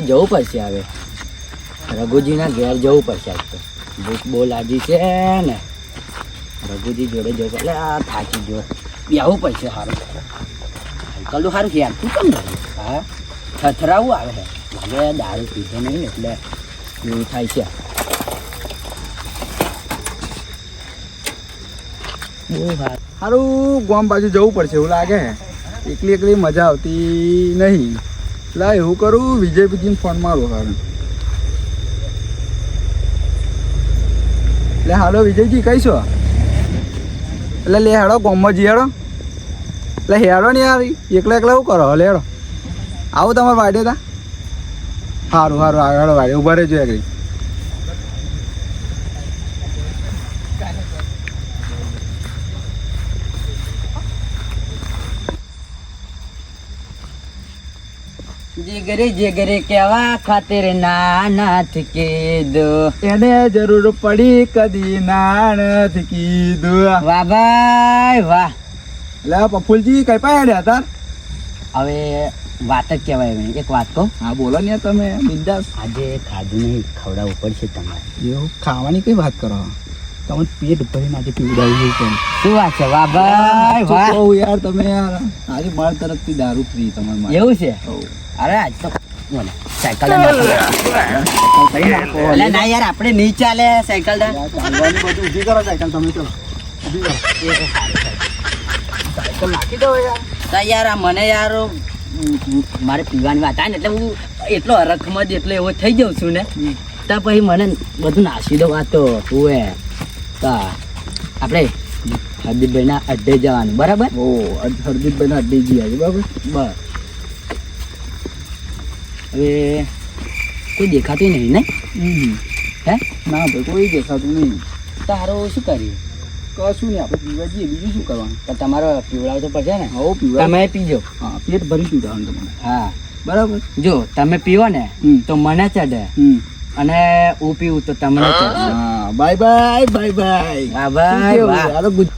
જવું પડશે હવે રઘુજીના ઘેર જવું પડશે આજ તો ભૂખ બહુ લાગી છે ને રઘુજી જોડે જવું એટલે આ થાકી જો બેવું પડશે સારું કલું સારું યાર તું કેમ નહીં હા થથરાવું આવે છે લાગે દારૂ પીધો નહીં એટલે એવું થાય છે બહુ સારું ગામ બાજુ જવું પડશે એવું લાગે એકલી એકલી મજા આવતી નહીં લા એવું કરું વિજય બીજીને ફોન મારો સારું એટલે હાલો વિજયજી કહીશો એટલે લે હેડો ગામમાં જી હેડો એટલે હેડો ને યાર એકલા એકલા એવું કરો હલે હેડો આવું તમારે વાડે તા સારું સારું હેડો વાડે ઉભા રહેજો એકલી જીગરે જીગરે કેવા ખાતર નાનાથ કીધું એને જરૂર પડી કદી નાણથી કીધું વાહ ભાઈ વાહ એટલે પફુલજી કઈ પાડ્યા હતા હવે વાત જ કહેવાય મને એક વાત કહું હા બોલો ને તમે બિંદાસ આજે ખાધું નહીં ખવડાવવું પડશે તમારે એવું ખાવાની કઈ વાત કરો તમે પેટ ભરીને આજે પીવડાવ્યું છે શું વાત છે વાહ ભાઈ વાહ કહું યાર તમે યાર આજે મારા તરફથી દારૂ ફ્રી તમારે માટે. એવું છે હોવ. અરે આજ તો બોલે સાયકલ ના યાર આપણે નહીં ચાલે સાયકલ યાર, ચાલવાની બધું ઊભી કરો સાયકલ તમે ચલો ઊભી કરો સાયકલ નાખી દો યાર યાર આ મને યાર મારે પીવાની વાત આવે ને એટલે હું એટલો હરખમાં જ એટલો એવો થઈ જાઉં છું ને ત્યાં પછી મને બધું નાસી દો વાત તો તું આપણે હરદીપભાઈના અડ્ડે જવાનું બરાબર ઓ હરદીપભાઈના અડ્ડે ગયા છે બરાબર બસ હવે કોઈ દેખાતું નહીં ને હે ના ભાઈ કોઈ દેખાતું નહીં તારું શું કરીએ કશું નહીં આપણે પીવા જઈએ બીજું શું કરવાનું તો તમારો પીવડાવ તો પડશે ને હો પીવા તમે પીજો હા પેટ ભરી પીવડાવવાનું તમારે હા બરાબર જો તમે પીવો ને હમ. તો મને ચડે અને હું પીવું તો તમને ચડે હા બાય બાય બાય બાય હા ભાઈ વાહ.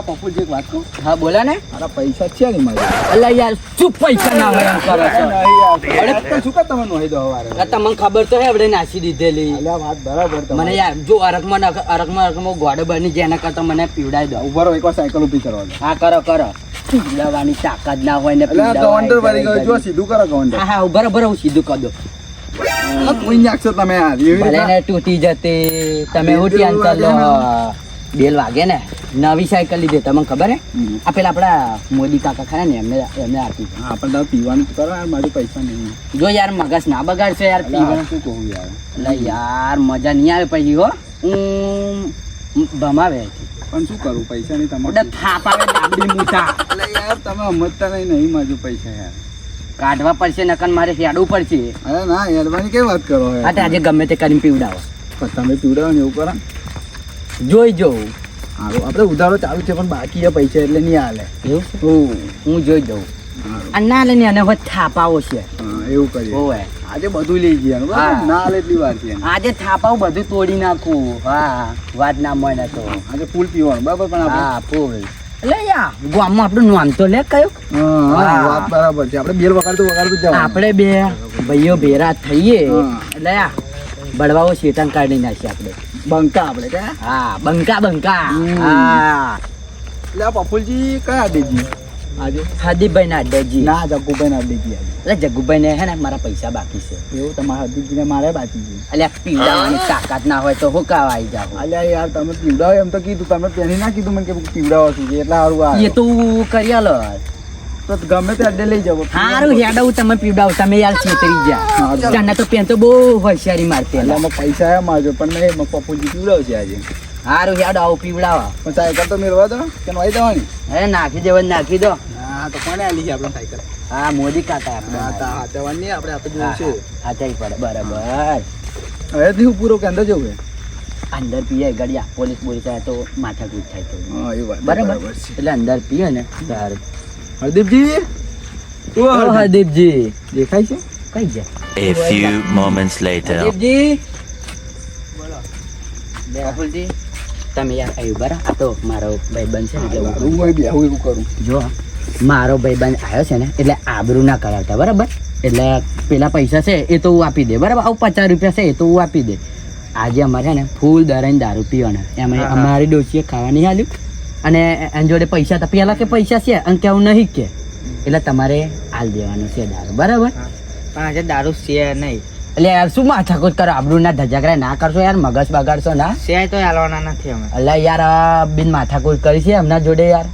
પપ્પુજી એક વાત કહું હા બોલા ને મારા પૈસા છે ને મારે અલ્લા યાર શું પૈસા ના હોય એમ કરો છો શું કા તમે નોહી દો હવારે આ તમને ખબર તો હે આપણે નાસી દીધેલી અલ્યા વાત બરાબર તમારી. મને યાર જો અરકમાં ગોડો બની જાય એના કરતા મને પીવડાવી દો ઉભા રહો એકવાર સાયકલ ઊભી કરવા દો હા કરો પીવડાવવાની તાકાત ના હોય ને અલ્યા ગવંડર વાળી ગયો જો સીધું કરો ગવંડર હા બરાબર હું સીધું કરી દો કોઈ નાખશો તમે યાર એવી ભલે રીતના ને તૂટી જતી તમે હું બેલ ટેન્શન લો વાગે બેલ વાગે ને નવી સાયકલ લીધી તમને ખબર હે આ પેલા આપડા મોદી કાકા ખરા ને એમને આપી હા પણ તમે પીવાનું તો કરો યાર મારી પૈસા નહીં જો યાર મગજ ના બગાડશો યાર અલ્યા પીવા શું કહું યાર એટલે યાર મજા નહીં આવે પછી હો ભમાવે પણ શું કરું પૈસા નહીં ઓડે તમારે થાપ આવે ડાબડી મૂઠા એટલે યાર તમે સમજતા નહીં માજુ પૈસા યાર કાઢવા પડશે નકર મારે હેડવું પડશે અરે ના યારવાની કઈ વાત કરો યાર હા આજે ગમે તે કરીને પીવડાવો પણ તમે પીવડાવો ને એવું કરો જોઈ જોઉં હારું આપણે ઉધારો ચાલુ છે પણ બાકી એ પૈસા એટલે નહીં હાલે એવું હું જોઈ દઉં હારું. અને ના લે ને અને હવે થાપાવો છે હા એવું કરીએ હોવે આજે બધું લઈ ગયા હા. બરાબર ના હાલે એટલી વાર છે આજે થાપાવું બધું તોડી નાખું હા વાત ના મળે તો આજે ફૂલ પીવાનું બરાબર પણ આપણે હા ફૂલ એટલે યા ગામમાં આપણું નામ તો લે કયું હા હા. વાત બરાબર છે આપણે બેલ વગાડતું જવાનું આપણે બે ભાઈઓ ભેરા થઈએ હા. એટલે યા બળવાઓ શેતાન કાઢી નાખીએ આપણે બંકા આપણે કે હા બંકા હમ. હા એટલે આ પફુલજી કયા અડેજી આજે હરદીપભાઈ ના અડ્ડાજી ના જગ્ગુભાઈ ના અડેજી આજે એટલે જગ્ગુભાઈ ને હે ને મારા પૈસા બાકી છે એવું તમારા હરદીપજીને મારે બાકી છે એટલે પીવડાવવાની તાકાત ના હોય તો હું કાવા આવી જાવ અલ્યા યાર તમે પીવડાવો એમ તો કીધું તમે પહેલી ના કીધું મને કે પીવડાવો છું એટલે સારું આ એ તો કરી આલો તો ગમે તે અડ્ડે લઈ જાવ સારું હેડવું તમે પીવડાવો તમે યાર છેતરી જા હા. તને તો પેન તો બહુ હોશિયારી મારતી એટલે આમાં પૈસા એમ આવજો પણ નહીં એમાં પપ્પુજી પીવડાવશે આજે સારું હેડ આવું પીવડાવો પણ સાયકલ તો મેળવા દો કે નવાઈ દેવાની હે નાખી દેવા નાખી દો હા તો કોને આલી છે આપણે સાયકલ હા મોદી કાકા આપણે હા જવાની નહીં આપણે આપણે જોયું છે હાચાઈ પડે બરાબર હવે થી હું પૂરો કે અંદર જવું અંદર પીએ ગળિયા પોલીસ આવે તો માથાકૂટ થાય તો હા એ વાત બરાબર છે એટલે અંદર પીએ ને સારું હરદીપજી ઓ હરદીપજી દેખાય છે કઈ જાય A few moments later. હરદીપજી Rahulji તમે યાર આવ્યું બરાબર આ તો મારો ભાઈબંધ છે ને એટલે હું હું કોઈ બી આવું એવું કરું જો મારો ભાઈબંધ આવ્યો છે ને એટલે આબરૂ ના કરાવતા બરાબર. એટલે પેલા પૈસા છે એ તો હું આપી દે બરાબર. આવું 50 રૂપિયા છે એ તો હું આપી દે. આજે અમારે છે ને ફૂલ દરાઈને દારૂ પીવાના એમાં અમારી ડોશીએ ખાવાની હાલ્યું અને એની જોડે પૈસા તો પેલા કે પૈસા છે અને કે હું નહીં કે એટલે તમારે હાલ દેવાનું છે દારૂ બરાબર. પણ આજે દારૂ છે નહીં એટલે યાર શું માથાકૂટ કરો આબરૂ ના ધજાગરા ના કરશો યાર મગજ બગાડશો ના. છે તો હાલવાના નથી અમે. એટલે યાર આ બિન માથાકૂટ કરી છે એમના જોડે યાર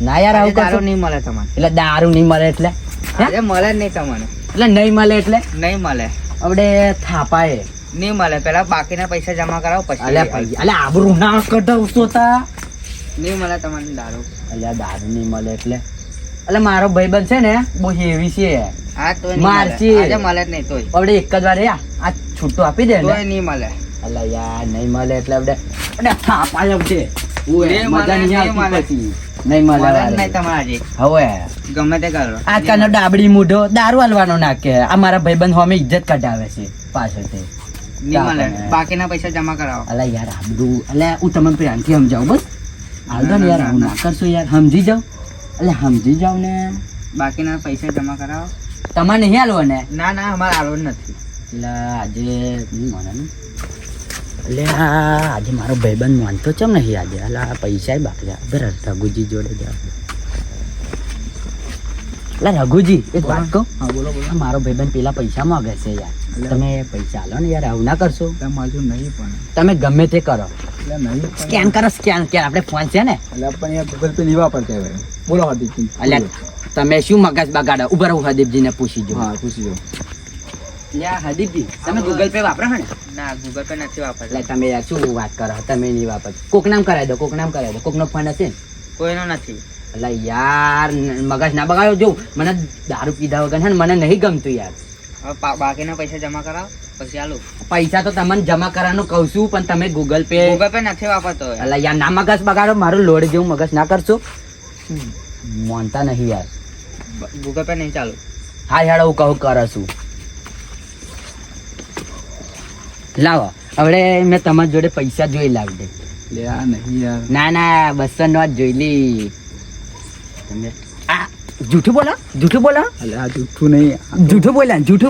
ના યાર આવું દારૂ કરશો. નહીં મળે તમને. એટલે દારૂ નહીં મળે એટલે આજે મળે જ નહીં તમને. એટલે નહીં મળે એટલે નહીં મળે. આપણે થાપાએ નહીં મળે. પેલા બાકીના પૈસા જમા કરાવો પછી. એટલે આબરૂ ના કઢાવશો તા. નહીં મળે તમને દારૂ. એટલે દારૂ નહીં મળે એટલે મારો ભાઈબંધ છે ને બહુ હેવી છે. હા તોય નહીં મારશી. મળે. આજે મળે જ નહીં તોય. આપણે એક જ વાર યાર આ છૂટું આપી દે તોય ને. નહીં મળે. એટલે યાર નહીં મળે એટલે આપણે થાપાય છે. નહીં મળે, મજા નહીં નહીં મળે. આવતી પછી. નહીં મળે મળે જ વારે. નહીં તમારે આજે. હવે ગમે તે કરો. આજકાલનો ડાબડી મૂઢો દારૂ હાલવાનો નાખે. આ મારા ભાઈબંધ હોમે ઇજ્જત કઢાવે છે પાછળથી. નહીં મળે. બાકીના પૈસા જમા કરાવો. અલા યાર આબરૂ એટલે હું તમને પ્રેમથી સમજાવું બસ. હાલ દો ને યાર આવું ના કરશો યાર સમજી જાઓ. એટલે સમજી જાઓ ને. બાકીના પૈસા જમા કરાવો. તમારે નહીં હાલવો ને. ના ના અમારે હાલવું જ નથી. એટલે આજે નહીં મને ને. એટલે આજે મારો ભાઈબંધ માનતો ચમ નહીં આજે. એટલે આ પૈસા બાકી બરાબર રઘુજી જોડે જાવ. એટલે રઘુજી એક વાત કહું. હા બોલો બોલો. આ મારો ભાઈબંધ પેલા પૈસા માંગે છે યાર. તમે પૈસા હાલો ને યાર આવું ના કરશો. માજુ નહીં પણ તમે ગમે તે કરો. એટલે નહીં પણ સ્કેન કરો સ્કેન કે આપણે ફોન છે ને. એટલે પણ યાર ગૂગલ પે નહીં વાપરતા હવે. બોલો હાર્દિકજી. એટલે તમે શું મગજ બગાડો. ઉભા રહો હરદીપજીને પૂછી જો. હા પૂછી જાઓ. એટલે હરદીપજી તમે ગૂગલ પે વાપરો છો ને. ના ગૂગલ પે નથી વાપરતા. એટલે તમે યાર શું વાત કરો તમે નહીં વાપરતા. કોક નામ કરાવી દો કોક નામ કરાવી દો. કોકનો ફોન હશે ને. કોઈનો નથી. એટલે યાર મગજ ના બગાડો. જો મને દારૂ પીધા વગર છે ને મને નહીં ગમતું યાર. હવે બાકીના પૈસા જમા કરાવો પછી હાલું. પૈસા તો તમને જમા કરવાનું કહું છું પણ તમે ગૂગલ પે. ગૂગલ પે નથી વાપરતો. એટલે યાર ના મગજ બગાડો. મારું લોડ જેવું મગજ ના કરશો. માનતા નહીં યાર. ગૂગલ પે નહીં ચાલુ. હા યાર હું કહું કરો છું. લાવો હવે મેં તમારી જોડે પૈસા જોઈ લાવી દે. લે આ નહીં યાર. ના ના 200 નોટ જોઈ લી તમે. આ જૂઠું બોલો જૂઠું બોલો એટલે આ જુઠ્ઠું નહીં. જૂઠું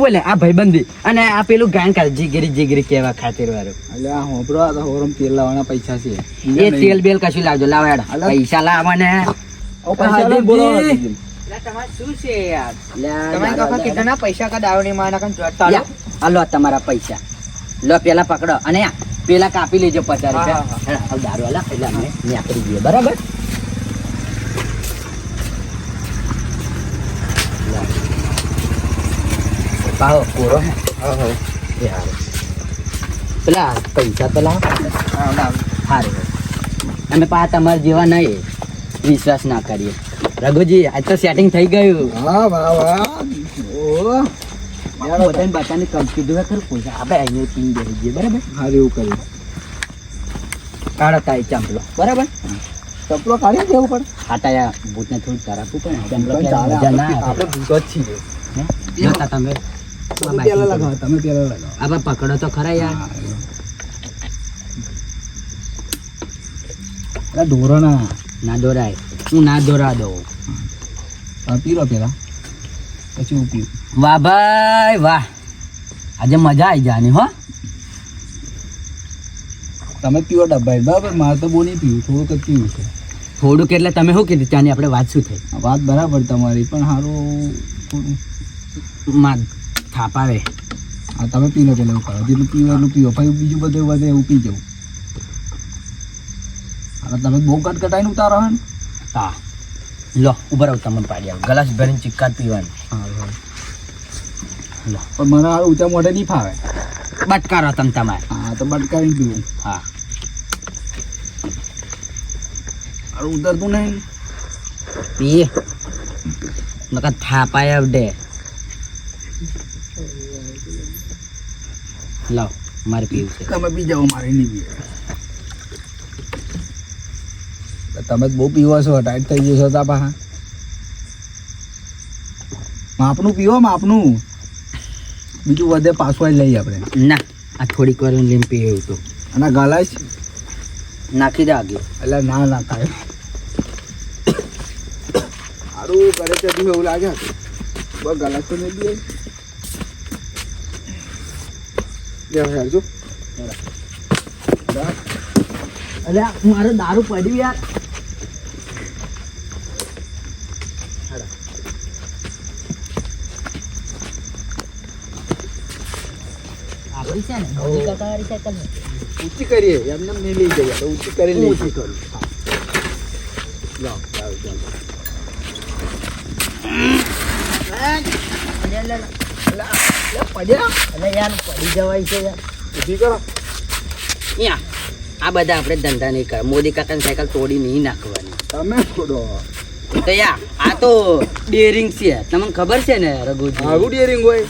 બોલ્યા આ ભાઈબંધી અને આ પેલું ગાયન કરે જીગરી કેવા ખાતર વાળું. એટલે આ હોંભળો આ તો હોરમ તેલ લાવવાના પૈસા છે. એ તેલ બેલ કશું લાવજો. લાવો યાર અલા. પૈસા લાવવા ને. પૈસા લઈને બોલો હાર્દિકજી. તમારે શું છે યાર? લ્યા, તમે દારૂ, કાકા કીધા પૈસા કા દારૂ નહીં મારા કાન ચાલો. યા, આ લો તમારા પૈસા. લો પેલા પકડો અને આ પેલા કાપી લેજો 50 રૂપિયા. હા, હેડો, હવે દારૂ આલા એટલે અમે નીકળી જઈએ બરાબર. પાહો પૂરો હે. એ હારું. પેલા પૈસા તો લાવો. સારું અમે પા તમારા જેવા નહીં વિશ્વાસ ના કરીએ. રઘુજી આજ તો સેટિંગ થઈ ગયું. વાહ વાહ વાહ. ઓ બધાને બધાને કમ કીધું હે ખરું પૈસા આપણે અહીંયા પીને બેસી જઈએ બરાબર. હારું એવું કર્યું. કાઢો તારી ચાંપલો બરાબર. ચપલો કાઢી દેવું પડે. હાટાયા ભૂતને થોડું તરાપવું પડે. ચાંપલો પણ ચાલે, મજા ના આવે. આપણે ભૂતો જ છીએ. હે? જોતા તમે તમે પેલા લગાવો તમે પેલા લગાવો. આપણે પકડો તો ખરા યાર. અરે ઢોરો ના. ના દોરાય. હું ના દોરા દઉં. પી લો પેલા પછી હું પીવું. વાહ ભાઈ વાહ આજે મજા આવી જાની હો. તમે પીવો ડબ્બા બરાબર. મારે તો બહુ નહીં પીવું થોડુંક જ પીવું છે. થોડુંક એટલે તમે શું કીધું ત્યાંની આપણે વાત શું થઈ. વાત બરાબર તમારી પણ સારું થોડું. માં થાપાવે. હા તમે પી લો પેલા એવું કરો. જેટલું પીવો એટલું પીવો પછી બીજું બધું વધે એવું પી જવું. હવે તમે બહુ કટકટાઈને ઉતારો હે ને. હા લો ઉભા રહો તમને પાડી આવું. ગ્લાસ ભરીને ચિક્કાર પીવાનું. હા લો પણ મને આ ઊંચા મોઢે નહીં ફાવે. બટકારો તમે તમારે. હા તો બટકાઈને પીવું. હા સારું ઉતરતું નહીં. પીએ નકર થાપાય આવડે. લાવ મારે પીવું છે. તમે પી જાઓ મારે નહીં પીવે. તમે જ બહુ પીવો છો ટાઈટ થઈ જશો તા પાછા. માપનું પીવો માપનું. બીજું વધે પાછું જ લઈએ આપણે. ના આ થોડીક વાર લઈને પીવું તો અને ગલાસ નાખી દે આગળ. એટલે ના ના થાય. સારું કરે તે તું એવું લાગે બસ ગલત તો નહીં બી યાર જો અરે મારો દારૂ પડ્યું યાર. આપણી છે ને મોદી કાકાવાળી સાયકલ ને. ઊંચી કરીએ એમને નહીં લઈ જઈએ તો ઊંચી કરી લઈએ ઊંચી કરું. લાવ ચાલો ચાલો પડ્યા અરે યાર પડી જવાય છે યાર. ઊભી કરો અહીંયા આ બધા આપણે ધંધા નહીં કરે. મોદી કાકાની સાયકલ તોડી નહીં નાખવાની. તમે છોડો તો યાર આ તો ડેરિંગ છે, તમને ખબર છે ને રઘુજી? આવું ડેરિંગ હોય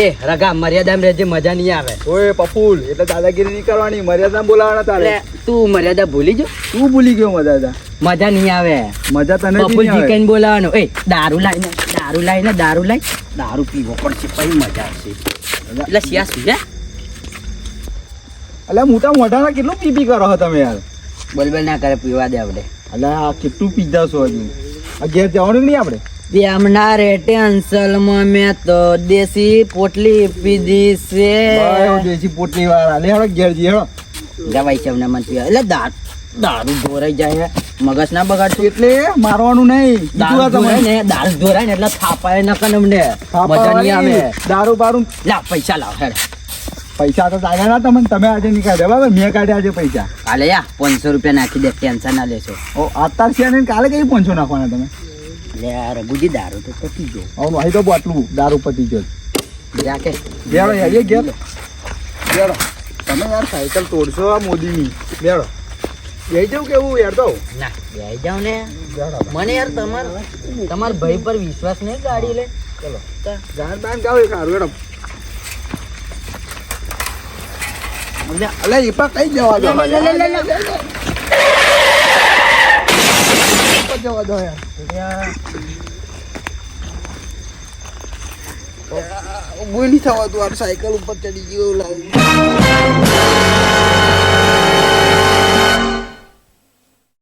એ રગા મર્યાદામાં રહેજે, મજા નહીં આવે. ઓય પફૂલ એટલે દાદાગીરી નહીં કરવાની મર્યાદા બોલાવાના તારે એટલે તું મર્યાદા ભૂલી જો, તું ભૂલી ગયો મર્યાદા મજા નહીં આવે. મજા તને બી નહીં પપ્પુજી આવે. કઈને બોલાવાનો, એ દારૂ લાઈને દારૂ પીવો પડશે પછી મજા આવશે. એટલે શિયા શું છે? એટલે મોટા મોઢાના કેટલું પીપી કરો છો તમે યાર બોલબોલ ના કરે, પીવા દે આપણે. એટલે આ કેટલું પીધા છો હજુ આ ઘેર જવાનું નહીં આપણે એમના રે ટેન્શનમાં મેં તો દેશી પોટલી પીધી છે. દેશી પોટલી વાળા લે હેડો ઘેર જઈએ હેડો જવાય છે એમને મન પીવા. એટલે દારૂ ધોરાઈ જાય, મગજ ના બગાડતું. એટલે મારવાનું નહીં દારૂ ધોરાય ને દારૂ ધોરાય ને એટલે થાપાય ના કરે અમને, મજા નહીં આવે. દારૂ બારૂ લાવ પૈસા લાવ હેડ. પૈસા તો દાદા ના તમે આજે નહીં કાઢ્યા બરાબર મેં કાઢ્યા આજે પૈસા કાલે યા 500 રૂપિયા નાખી દે, ટેન્શન ના લેશો. ઓ અત્યાર છે ને કાલે કઈ પહોંચો નાખવાના તમે લે રઘુજી દારૂ તો પતી ગયો. હવે અહીં તો બોટલું દારૂ પતી ગયો રાખે બેડો યાર એ ઘેર બેડો તમે યાર સાયકલ તોડશો આ મોદીની બેડો જઈ જવું કેવું યાર તો ના બેહી જાવ ને. મને યાર તમાર ભાઈ પર વિશ્વાસ નહીં, ગાડી લે. ચલો ગાન બાન ગાવ એક સારું હેડો અલે એ પણ કઈ જવા દો લે, લે, લે, લે, લે. જવા દો યાર બોલી થવા તું આ સાયકલ ઉપર ચડી ગયો લાગે